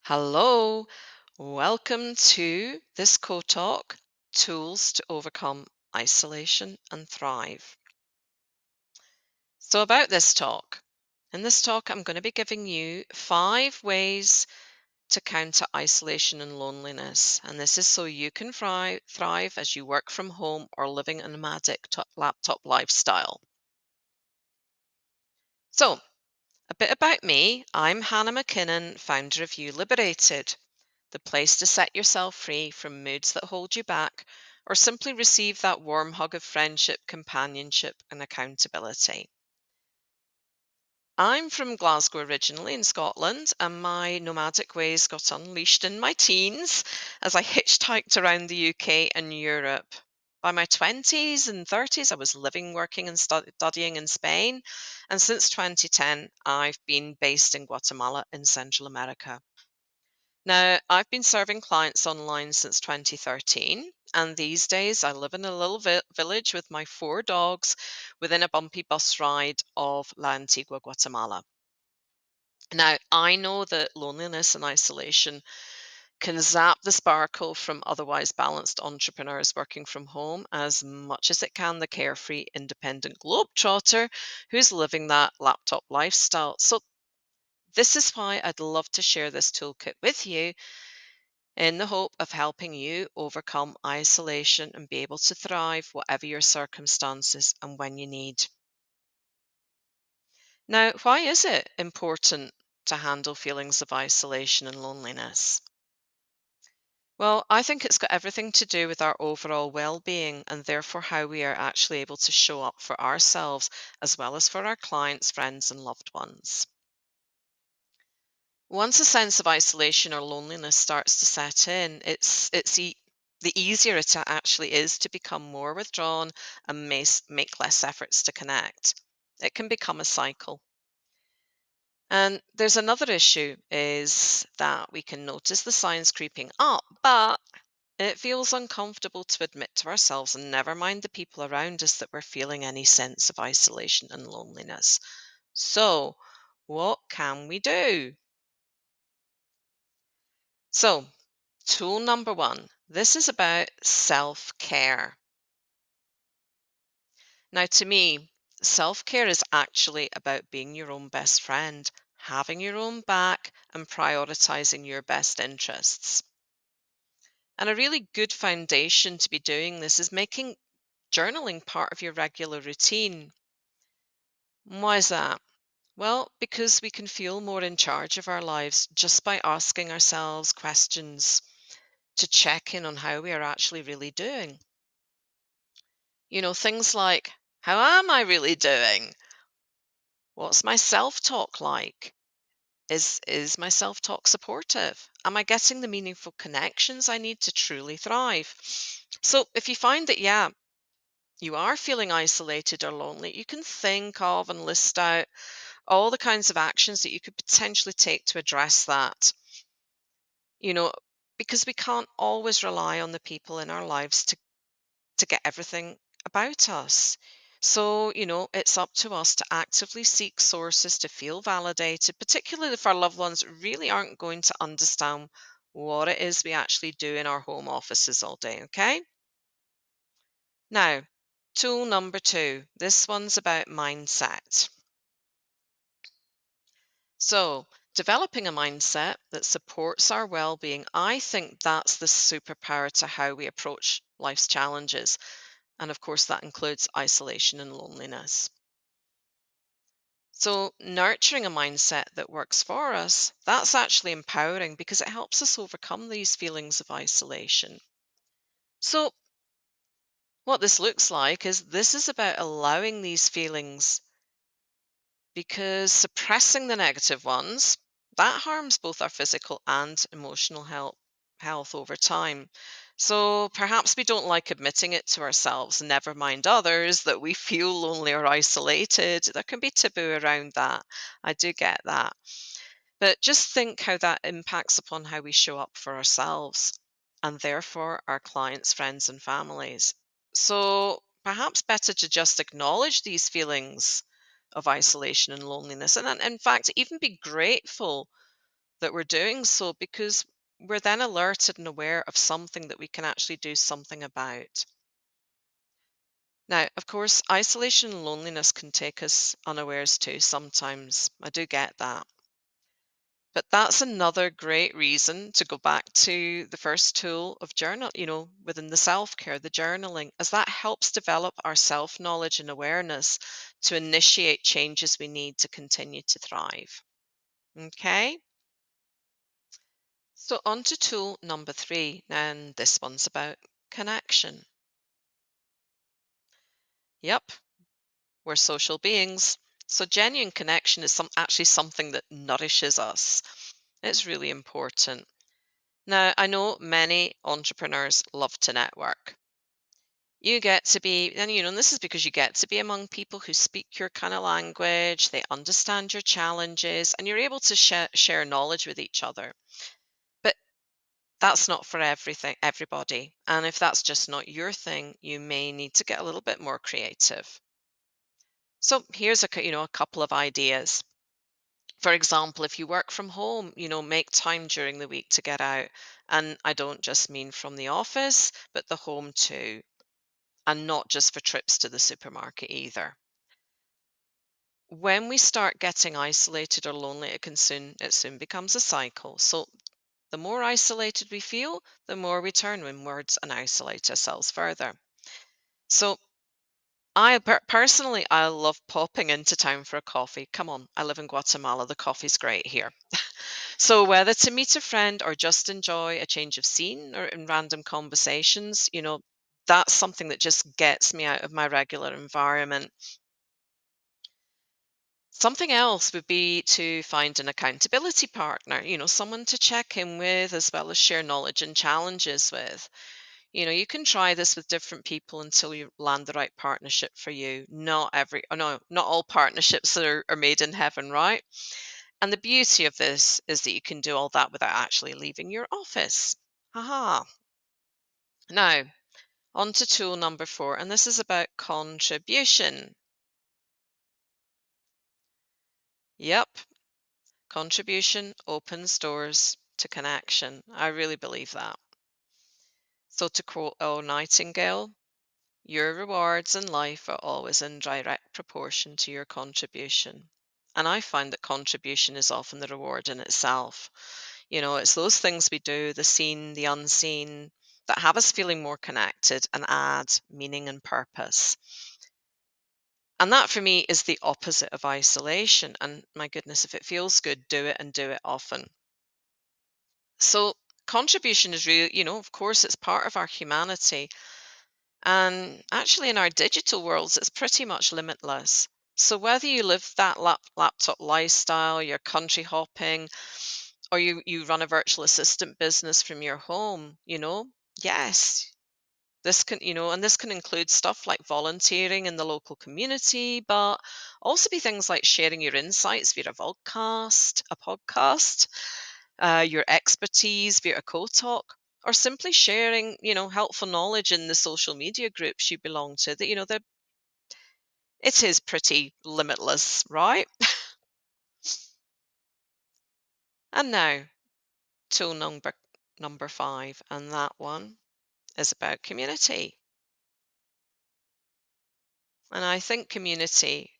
Hello, welcome to this CoTalk Tools to Overcome Isolation and Thrive. So, about this talk, in this talk, I'm going to be giving you 5 ways to counter isolation and loneliness. And this is so you can thrive as you work from home or living a nomadic laptop lifestyle. So, a bit about me. I'm Hannah Mackinnon, founder of You Liberated, the place to set yourself free from moods that hold you back, or simply receive that warm hug of friendship, companionship, and accountability. I'm from Glasgow originally in Scotland, and my nomadic ways got unleashed in my teens as I hitchhiked around the UK and Europe. By my 20s and 30s, I was living, working, and studying in Spain. And since 2010, I've been based in Guatemala in Central America. Now, I've been serving clients online since 2013, and these days I live in a little village with my 4 dogs within a bumpy bus ride of La Antigua, Guatemala. Now, I know that loneliness and isolation can zap the sparkle from otherwise balanced entrepreneurs working from home as much as it can the carefree independent globetrotter who's living that laptop lifestyle. So, this is why I'd love to share this toolkit with you in the hope of helping you overcome isolation and be able to thrive whatever your circumstances and when you need. Now, why is it important to handle feelings of isolation and loneliness? Well, I think it's got everything to do with our overall well being and therefore how we are actually able to show up for ourselves as well as for our clients, friends, and loved ones. Once a sense of isolation or loneliness starts to set in, the easier it actually is to become more withdrawn and make less efforts to connect. It can become a cycle. And there's another issue is that we can notice the signs creeping up, but it feels uncomfortable to admit to ourselves and never mind the people around us that we're feeling any sense of isolation and loneliness. So, what can we do? So, tool number one, this is about self care. Now, to me, self care is actually about being your own best friend, having your own back, and prioritizing your best interests. And a really good foundation to be doing this is making journaling part of your regular routine. Why is that? Well, because we can feel more in charge of our lives just by asking ourselves questions to check in on how we are actually really doing. Things like, how am I really doing? What's my self-talk like? Is my self-talk supportive? Am I getting the meaningful connections I need to truly thrive? So if you find that, yeah, you are feeling isolated or lonely, you can think of and list out all the kinds of actions that you could potentially take to address that. You know, because we can't always rely on the people in our lives to get everything about us. So, it's up to us to actively seek sources to feel validated, particularly if our loved ones really aren't going to understand what it is we actually do in our home offices all day, okay? Now, tool number two. This one's about mindset. So, developing a mindset that supports our well being, I think that's the superpower to how we approach life's challenges. And of course, that includes isolation and loneliness. So, nurturing a mindset that works for us, that's actually empowering because it helps us overcome these feelings of isolation. So, what this looks like is this is about allowing these feelings because suppressing the negative ones, that harms both our physical and emotional health over time. So perhaps we don't like admitting it to ourselves, never mind others, that we feel lonely or isolated. There can be taboo around that. I do get that. But just think how that impacts upon how we show up for ourselves and therefore our clients, friends, and families. So perhaps better to just acknowledge these feelings of isolation and loneliness. And in fact, even be grateful that we're doing so because we're then alerted and aware of something that we can actually do something about. Now, of course, isolation and loneliness can take us unawares too sometimes. I do get that. But that's another great reason to go back to the first tool of journal, within the self care, the journaling, as that helps develop our self knowledge and awareness to initiate changes we need to continue to thrive. Okay, so on to tool number three, and this one's about connection. Yep, we're social beings. So genuine connection is actually something that nourishes us. It's really important. Now, I know many entrepreneurs love to network. You get to be, and this is because you get to be among people who speak your kind of language, they understand your challenges, and you're able to share knowledge with each other. But that's not for everybody. And if that's just not your thing, you may need to get a little bit more creative. So here's a couple of ideas. For example, if you work from home, make time during the week to get out. And I don't just mean from the office, but the home too. And not just for trips to the supermarket either. When we start getting isolated or lonely, it soon becomes a cycle. So the more isolated we feel, the more we turn inwards and isolate ourselves further. So personally, I love popping into town for a coffee. Come on, I live in Guatemala. The coffee's great here. So whether to meet a friend or just enjoy a change of scene or in random conversations, that's something that just gets me out of my regular environment. Something else would be to find an accountability partner, someone to check in with as well as share knowledge and challenges with. You can try this with different people until you land the right partnership for you. No, not all partnerships are made in heaven, right? And the beauty of this is that you can do all that without actually leaving your office. Haha. Now, on to tool number four, and this is about contribution. Yep, contribution opens doors to connection. I really believe that. So, to quote Earl Nightingale, your rewards in life are always in direct proportion to your contribution. And I find that contribution is often the reward in itself. It's those things we do, the seen, the unseen, that have us feeling more connected and add meaning and purpose. And that for me is the opposite of isolation. And my goodness, if it feels good, do it and do it often. So, contribution is really, of course, it's part of our humanity. And actually, in our digital worlds, it's pretty much limitless. So, whether you live that laptop lifestyle, you're country hopping, or you run a virtual assistant business from your home, yes, and this can include stuff like volunteering in the local community, but also be things like sharing your insights via a podcast, your expertise via a CoTalk, or simply sharing, helpful knowledge in the social media groups you belong to. That it is pretty limitless, right? And now, tool number five, and that one is about community. And I think community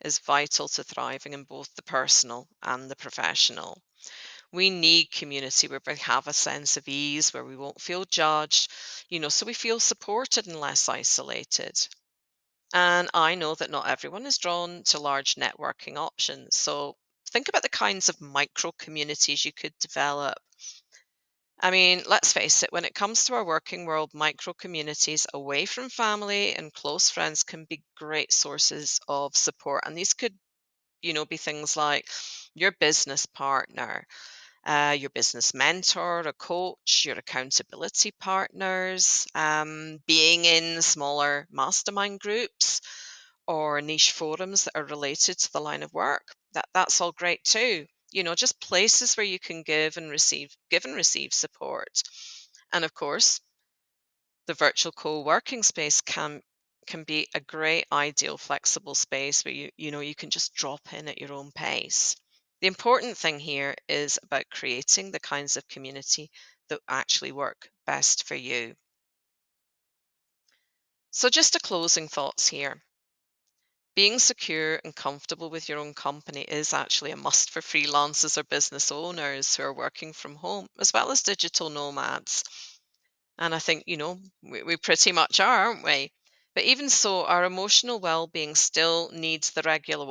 is vital to thriving in both the personal and the professional. We need community where we have a sense of ease, where we won't feel judged, so we feel supported and less isolated. And I know that not everyone is drawn to large networking options. So think about the kinds of micro communities you could develop. I mean, let's face it, when it comes to our working world, micro communities away from family and close friends can be great sources of support. And these could, be things like your business partner, your business mentor, a coach, your accountability partners, being in smaller mastermind groups or niche forums that are related to the line of work. That's all great too. Just places where you can give and receive support. And of course, the virtual co-working space can be a great ideal flexible space where you can just drop in at your own pace. The important thing here is about creating the kinds of community that actually work best for you. So, just a closing thoughts here. Being secure and comfortable with your own company is actually a must for freelancers or business owners who are working from home, as well as digital nomads. And I think, we pretty much are, aren't we? But even so, our emotional well being still needs the regular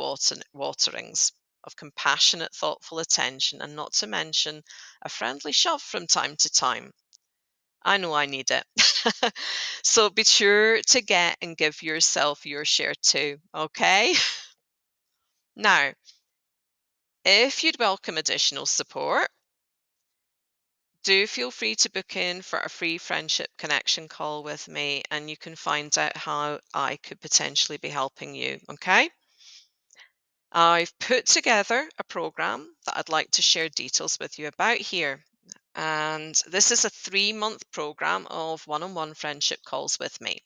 waterings of compassionate, thoughtful attention, and not to mention a friendly shove from time to time. I know I need it. So be sure to get and give yourself your share too, okay? Now, if you'd welcome additional support, do feel free to book in for a free friendship connection call with me and you can find out how I could potentially be helping you. Okay. I've put together a program that I'd like to share details with you about here. And this is a 3-month program of one on one friendship calls with me.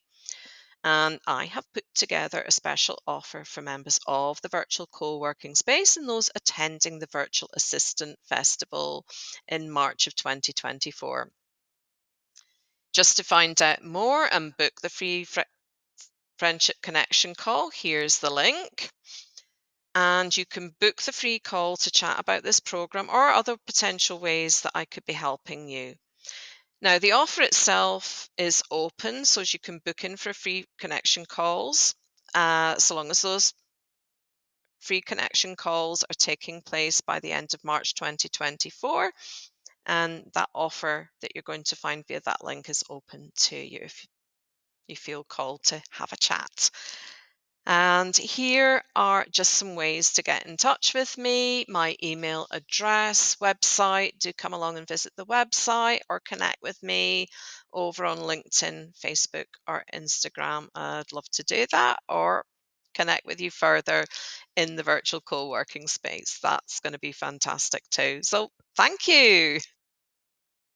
And I have put together a special offer for members of the virtual co-working space and those attending the Virtual Assistant Festival in March of 2024. Just to find out more and book the free friendship connection call, here's the link. And you can book the free call to chat about this program or other potential ways that I could be helping you. Now, the offer itself is open, so you can book in for free connection calls, so long as those free connection calls are taking place by the end of March 2024. And that offer that you're going to find via that link is open to you if you feel called to have a chat. And here are just some ways to get in touch with me. My email address, website. Do come along and visit the website or connect with me over on LinkedIn, Facebook, or Instagram. I'd love to do that, or connect with you further in the virtual co-working space. That's going to be fantastic too. So thank you.